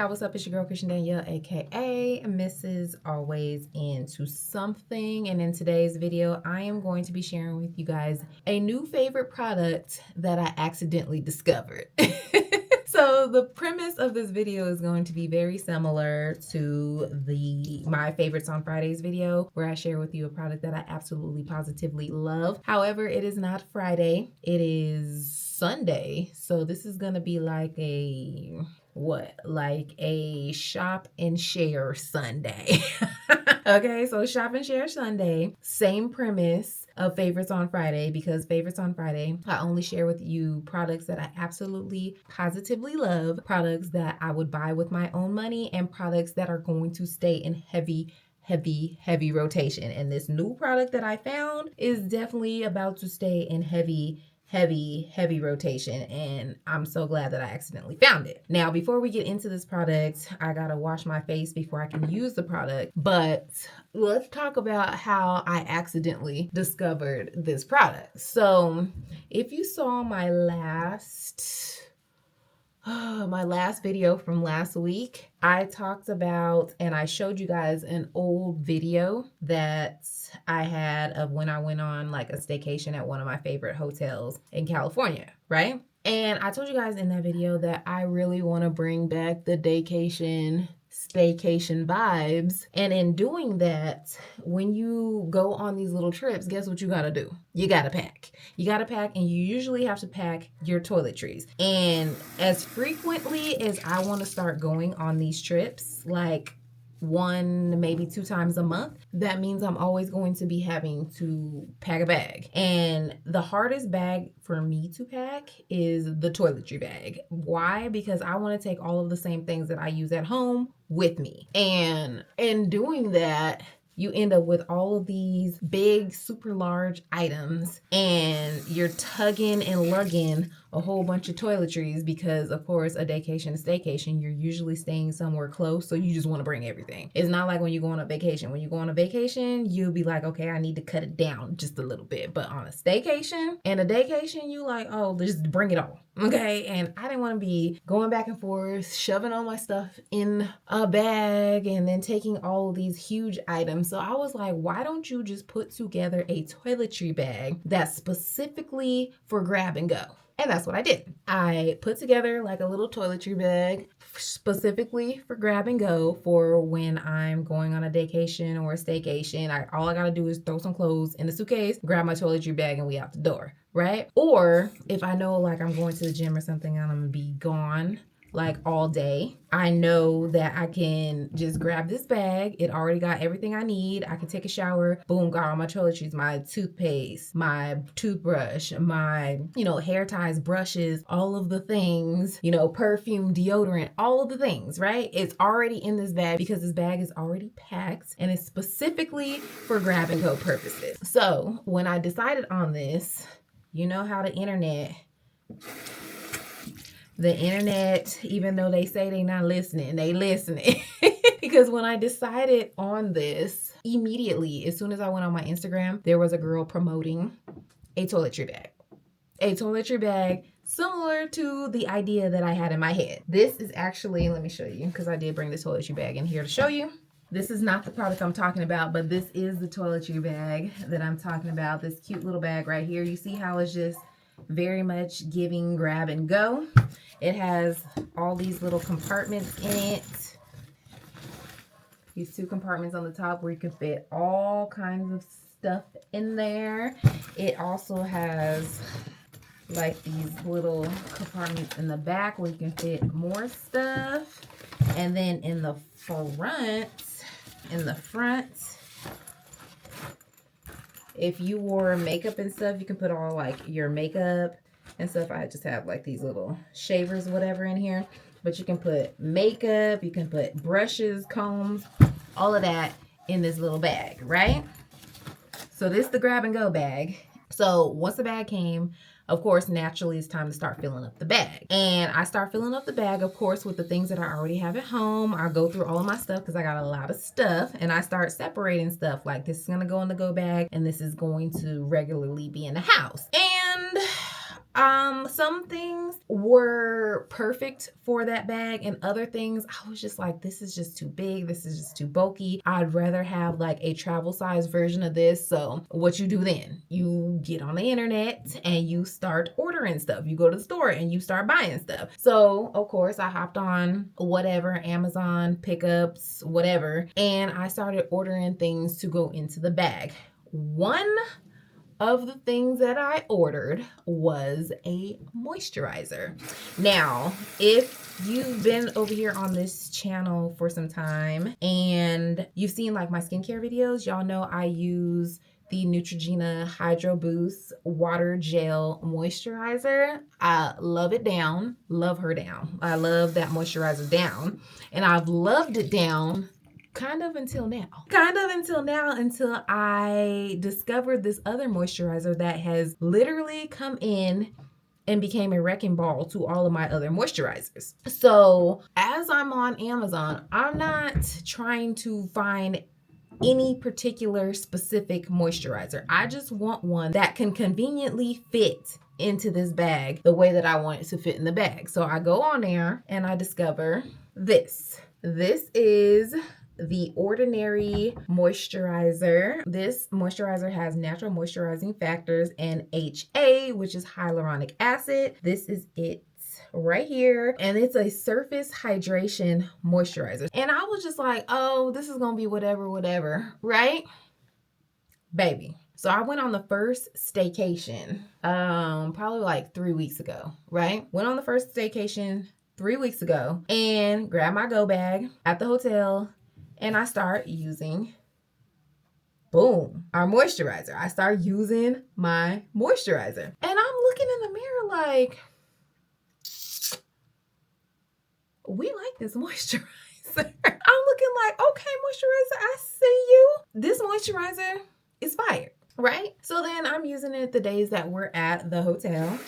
y'all, what's up? It's your girl Christian Danielle, aka Mrs. Always Into Something. And in today's video, I am going to be sharing with you guys a new favorite product that I accidentally discovered. So the premise of this video is going to be very similar to my favorites on Fridays video, where I share with you a product that I absolutely positively love. However, it is not Friday, it is Sunday. So this is gonna be like a shop and share Sunday. Okay, so shop and share Sunday, same premise of favorites on Friday, because favorites on Friday, I only share with you products that I absolutely positively love, products that I would buy with my own money, and products that are going to stay in heavy rotation. And this new product that I found is definitely about to stay in heavy rotation, and I'm so glad that I accidentally found it. Now, before we get into this product, I gotta wash my face before I can use the product, but let's talk about how I accidentally discovered this product. So if you saw my last video from last week, I talked about and I showed you guys an old video that I had of when I went on like a staycation at one of my favorite hotels in California, right? And I told you guys in that video that I really want to bring back the staycation vibes. And in doing that, when you go on these little trips, guess what you gotta do? You gotta pack. You gotta pack, and you usually have to pack your toiletries. And as frequently as I want to start going on these trips, like 1, maybe 2 times a month, that means I'm always going to be having to pack a bag. And the hardest bag for me to pack is the toiletry bag. Why? Because I want to take all of the same things that I use at home with me. And in doing that, you end up with all of these big, super large items, and you're tugging and lugging a whole bunch of toiletries because, of course, a staycation, you're usually staying somewhere close, so you just want to bring everything. It's not like when you go on a vacation. When you go on a vacation, you'll be like, okay, I need to cut it down just a little bit. But on a staycation and a daycation, you like, oh, just bring it all. Okay, and I didn't want to be going back and forth, shoving all my stuff in a bag and then taking all of these huge items. So I was like, why don't you just put together a toiletry bag that's specifically for grab and go? And that's what I did. I put together like a little toiletry bag specifically for grab and go for when I'm going on a vacation or a staycation. All I gotta do is throw some clothes in the suitcase, grab my toiletry bag, and we out the door, right? Or if I know like I'm going to the gym or something and I'm gonna be gone like all day, I know that I can just grab this bag. It already got everything I need. I can take a shower, boom, got all my toiletries, my toothpaste, my toothbrush, my, hair ties, brushes, all of the things, perfume, deodorant, all of the things, right? It's already in this bag because this bag is already packed and it's specifically for grab and go purposes. So when I decided on this, you know how the internet, even though they say they not listening, they listening. Because when I decided on this, immediately, as soon as I went on my Instagram, there was a girl promoting a toiletry bag. A toiletry bag similar to the idea that I had in my head. This is actually, let me show you, because I did bring the toiletry bag in here to show you. This is not the product I'm talking about, but this is the toiletry bag that I'm talking about. This cute little bag right here. You see how it's just very much giving grab and go. It has all these little compartments in it. These 2 compartments on the top where you can fit all kinds of stuff in there. It also has like these little compartments in the back where you can fit more stuff. And then in the front, if you wore makeup and stuff, you can put all like your makeup and stuff. I just have like these little shavers, whatever in here. But you can put makeup, you can put brushes, combs, all of that in this little bag, right? So this is the grab and go bag. So once the bag came, of course, naturally it's time to start filling up the bag. And I start filling up the bag, of course, with the things that I already have at home. I go through all of my stuff because I got a lot of stuff, and I start separating stuff. Like this is gonna go in the go bag and this is going to regularly be in the house. And Some things were perfect for that bag, and other things I was just like, this is just too big, this is just too bulky. I'd rather have like a travel size version of this. So what you do then, you get on the internet and you start ordering stuff. You go to the store and you start buying stuff. So of course I hopped on whatever, Amazon pickups, whatever, and I started ordering things to go into the bag. One of the things that I ordered was a moisturizer. Now, if you've been over here on this channel for some time and you've seen like my skincare videos, y'all know I use the Neutrogena Hydro Boost Water Gel Moisturizer. I love it down, love her down. I love that moisturizer down, and I've loved it down kind of until now, until I discovered this other moisturizer that has literally come in and became a wrecking ball to all of my other moisturizers. So as I'm on Amazon, I'm not trying to find any particular specific moisturizer. I just want one that can conveniently fit into this bag the way that I want it to fit in the bag. So I go on there and I discover this. This is the Ordinary Moisturizer. This moisturizer has natural moisturizing factors and HA, which is hyaluronic acid. This is it right here, and it's a surface hydration moisturizer. And I was just like, oh, this is gonna be whatever, right, baby? So I went on the first staycation probably like 3 weeks ago, right? Went on the first staycation 3 weeks ago and grabbed my go bag at the hotel, and I start using, boom, our moisturizer. I start using my moisturizer, and I'm looking in the mirror like, we like this moisturizer. I'm looking like, okay, moisturizer, I see you. This moisturizer is fire, right? So then I'm using it the days that we're at the hotel.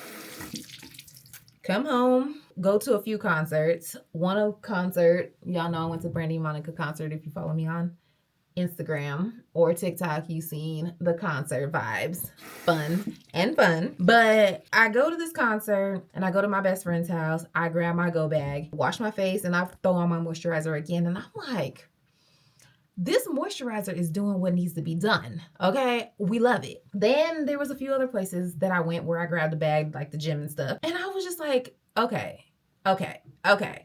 Come home, go to a few concerts. One concert, y'all know I went to Brandy Monica concert. If you follow me on Instagram or TikTok, you've seen the concert vibes. Fun. But I go to this concert and I go to my best friend's house. I grab my go bag, wash my face, and I throw on my moisturizer again. And I'm like, this moisturizer is doing what needs to be done. Okay, we love it. Then there was a few other places that I went where I grabbed a bag, like the gym and stuff. And I was just like, okay.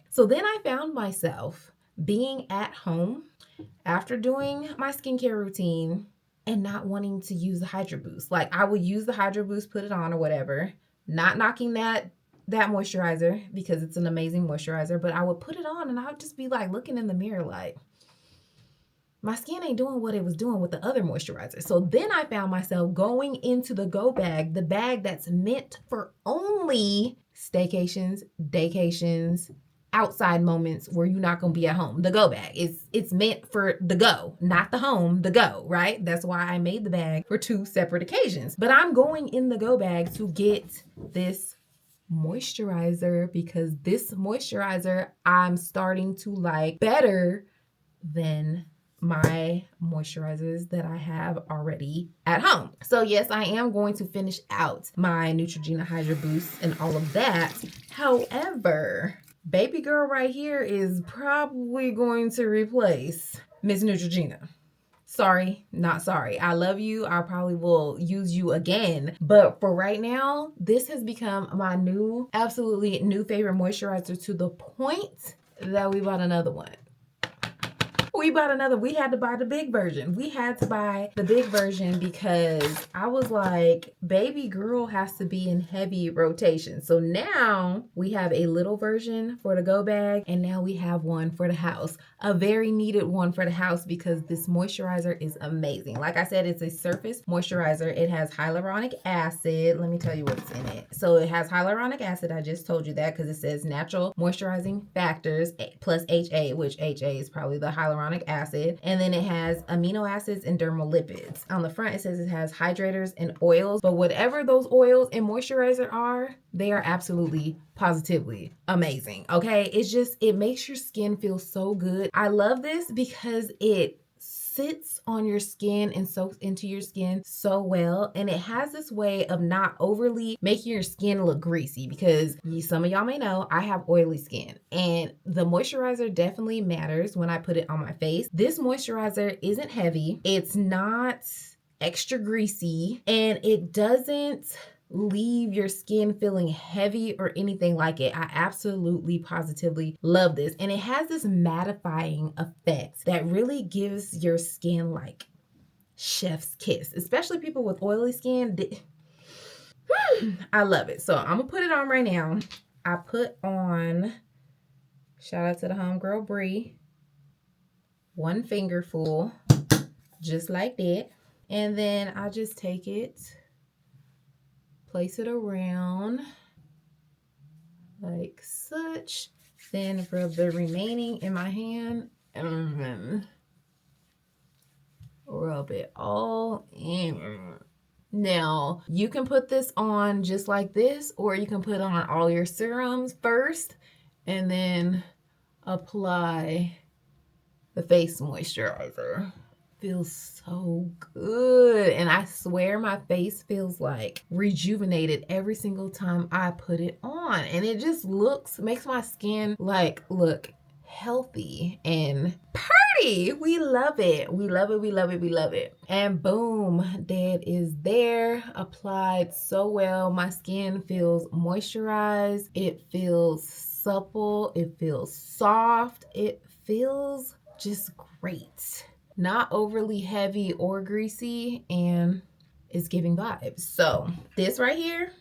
So then I found myself being at home after doing my skincare routine and not wanting to use the Hydro Boost. Like, I would use the Hydro Boost, put it on or whatever, not knocking that moisturizer because it's an amazing moisturizer, but I would put it on and I would just be like looking in the mirror like, my skin ain't doing what it was doing with the other moisturizer. So then I found myself going into the go bag, the bag that's meant for only staycations, daycations, outside moments where you're not gonna be at home. The go bag, it's meant for the go, not the home, the go, right? That's why I made the bag for 2 separate occasions. But I'm going in the go bag to get this moisturizer because this moisturizer I'm starting to like better than my moisturizers that I have already at home. So yes, I am going to finish out my Neutrogena Hydro Boost and all of that. However, baby girl right here is probably going to replace Miss Neutrogena. Sorry, not sorry. I love you. I probably will use you again. But for right now, this has become my absolutely new favorite moisturizer to the point that we bought another one. We had to buy the big version. We had to buy the big version because I was like, baby girl has to be in heavy rotation. So now we have a little version for the go bag, and now we have one for the house. A very needed one for the house because this moisturizer is amazing. Like I said, it's a surface moisturizer. It has hyaluronic acid. Let me tell you what's in it. So it has hyaluronic acid. I just told you that because it says natural moisturizing factors plus HA, which HA is probably the hyaluronic acid, and then it has amino acids and dermal lipids. On the front, it says it has hydrators and oils, but whatever those oils and moisturizer are, they are absolutely positively amazing. Okay, it makes your skin feel so good. I love this because it sits on your skin and soaks into your skin so well. And it has this way of not overly making your skin look greasy, because some of y'all may know I have oily skin, and the moisturizer definitely matters when I put it on my face. This moisturizer isn't heavy. It's not extra greasy, and it doesn't leave your skin feeling heavy or anything like it. I absolutely positively love this, and it has this mattifying effect that really gives your skin like chef's kiss, especially people with oily skin. I love it. So I'm gonna put it on right now. I put on, shout out to the homegirl Brie, 1 fingerful, just like that. And then I just take it, place it around like such, then rub the remaining in my hand and then rub it all in. Now, you can put this on just like this, or you can put on all your serums first and then apply the face moisturizer. Feels so good, and I swear my face feels like rejuvenated every single time I put it on, and it just makes my skin like look healthy and pretty. We love it. We love it. We love it. We love it. And boom, that is there, applied so well. My skin feels moisturized. It feels supple. It feels soft. It feels just great. Not overly heavy or greasy, and it's giving vibes. So this right here,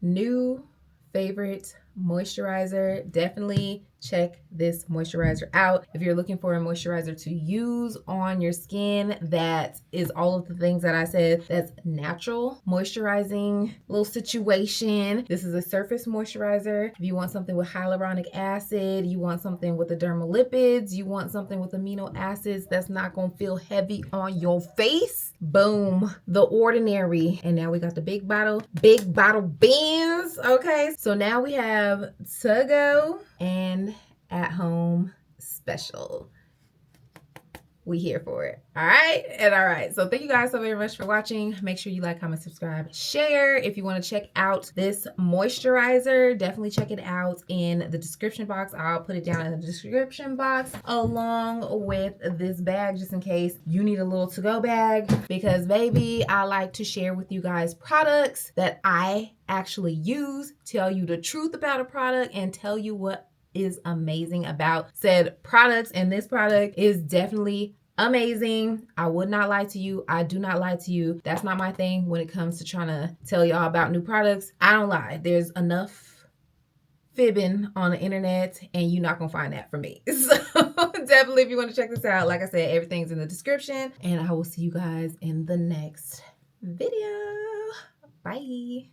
new favorite moisturizer. Definitely check this moisturizer out if you're looking for a moisturizer to use on your skin that is all of the things that I said, that's natural, moisturizing little situation. This is a surface moisturizer. If you want something with hyaluronic acid, you want something with the dermalipids, you want something with amino acids that's not gonna feel heavy on your face, boom, The Ordinary. And now we got the big bottle bins. Okay, so now we have to go and at home special. We here for it. All right. So thank you guys so very much for watching. Make sure you like, comment, subscribe, share. If you want to check out this moisturizer, definitely check it out in the description box. I'll put it down in the description box along with this bag, just in case you need a little to-go bag, because baby, I like to share with you guys products that I actually use, tell you the truth about a product, and tell you what is amazing about said products. And this product is definitely amazing. I would not lie to you. I do not lie to you. That's not my thing when it comes to trying to tell y'all about new products. I don't lie. There's enough fibbing on the internet, and you're not gonna find that from me. So definitely, if you want to check this out, like I said, everything's in the description, and I will see you guys in the next video. Bye.